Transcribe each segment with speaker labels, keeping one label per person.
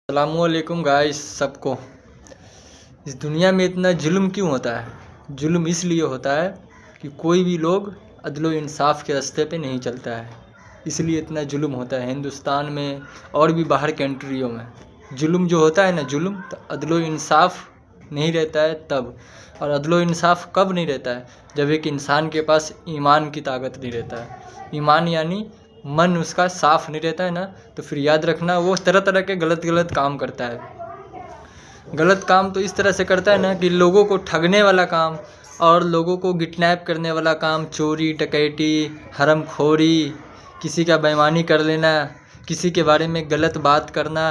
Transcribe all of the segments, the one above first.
Speaker 1: अस्सलामुअलैकुम गाइस सबको। इस दुनिया में इतना जुल्म क्यों होता है? जुल्म इसलिए होता है कि कोई भी लोग अदलो इंसाफ के रास्ते पे नहीं चलता है, इसलिए इतना जुल्म होता है हिंदुस्तान में और भी बाहर कंट्रियों में। जुल्म जो होता है ना, जुल्म तो अदलो इंसाफ नहीं रहता है तब। और अदलो इंसाफ कब नहीं रहता है? जब एक इंसान के पास ईमान की ताकत नहीं रहता है। ईमान यानी मन उसका साफ नहीं रहता है ना, तो फिर याद रखना वो तरह तरह के गलत काम करता है। गलत काम तो इस तरह से करता है ना कि लोगों को ठगने वाला काम और लोगों को किडनैप करने वाला काम, चोरी डकैती, हरामखोरी, किसी का बेईमानी कर लेना, किसी के बारे में गलत बात करना,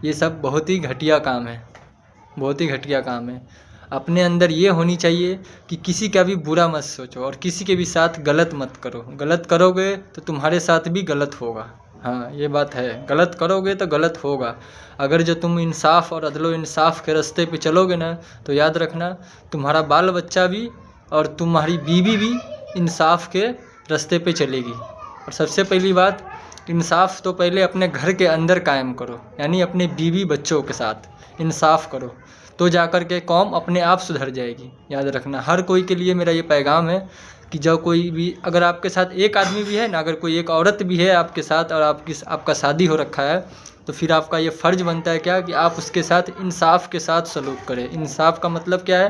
Speaker 1: ये सब बहुत ही घटिया काम है, बहुत ही घटिया काम है। अपने अंदर ये होनी चाहिए कि किसी का भी बुरा मत सोचो और किसी के भी साथ गलत मत करो। गलत करोगे तो तुम्हारे साथ भी गलत होगा। हाँ, ये बात है, गलत करोगे तो गलत होगा। अगर जो तुम इंसाफ और अदलो इंसाफ के रास्ते पे चलोगे ना, तो याद रखना तुम्हारा बाल बच्चा भी और तुम्हारी बीवी भी इंसाफ के रास्ते पे चलेगी। और सबसे पहली बात, इंसाफ तो पहले अपने घर के अंदर कायम करो, यानी अपने बीवी बच्चों के साथ इंसाफ करो, तो जाकर के कौम अपने आप सुधर जाएगी। याद रखना, हर कोई के लिए मेरा ये पैगाम है कि जब कोई भी, अगर आपके साथ एक आदमी भी है ना, अगर कोई एक औरत भी है आपके साथ और आपका शादी हो रखा है, तो फिर आपका ये फ़र्ज़ बनता है क्या कि आप उसके साथ इंसाफ के साथ सलूक करें। इंसाफ का मतलब क्या है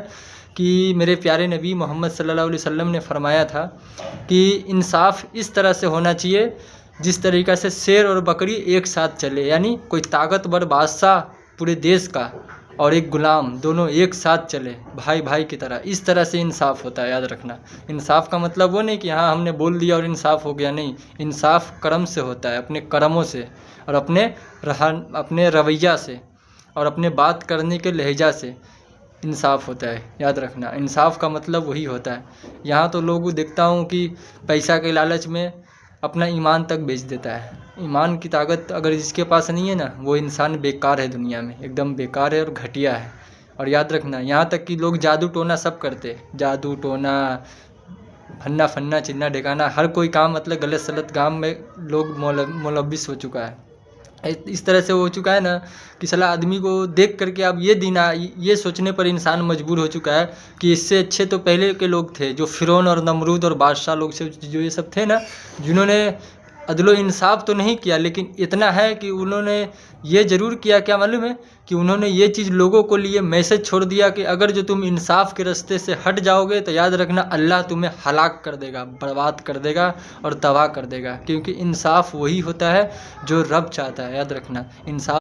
Speaker 1: कि मेरे प्यारे नबी मोहम्मद सल्लल्लाहु अलैहि वसल्लम ने फरमाया था कि इंसाफ इस तरह से होना चाहिए जिस तरीक़ा से शेर और बकरी एक साथ चले, यानी कोई ताकतवर बादशाह पूरे देश का और एक गुलाम दोनों एक साथ चले, भाई भाई की तरह। इस तरह से इंसाफ होता है, याद रखना। इंसाफ का मतलब वो नहीं कि हाँ हमने बोल दिया और इंसाफ हो गया, नहीं। इंसाफ कर्म से होता है, अपने कर्मों से और अपने रवैया से और अपने बात करने के लहजा से इंसाफ होता है। याद रखना, इंसाफ का मतलब वही होता है। यहाँ तो लोग देखता हूँ कि पैसा के लालच में अपना ईमान तक बेच देता है। ईमान की ताकत अगर जिसके पास नहीं है ना, वो इंसान बेकार है, दुनिया में एकदम बेकार है और घटिया है। और याद रखना, यहाँ तक कि लोग जादू टोना सब करते, जादू टोना, फन्ना फन्ना चिन्ना ढिकाना, हर कोई काम मतलब गलत सलत काम में लोग मुलव्विस हो चुका है। इस तरह से हो चुका है ना कि साला आदमी को देख करके अब ये सोचने पर इंसान मजबूर हो चुका है कि इससे अच्छे तो पहले के लोग थे, जो फ़िरौन और नमरूद और बादशाह लोग से जो ये सब थे ना, जिन्होंने अदलो इंसाफ तो नहीं किया, लेकिन इतना है कि उन्होंने ये ज़रूर किया, क्या मालूम है, कि उन्होंने ये चीज़ लोगों को लिए मैसेज छोड़ दिया कि अगर जो तुम इंसाफ के रास्ते से हट जाओगे तो याद रखना अल्लाह तुम्हें हलाक कर देगा, बर्बाद कर देगा और तबाह कर देगा। क्योंकि इंसाफ वही होता है जो रब चाहता है। याद रखना, इंसाफ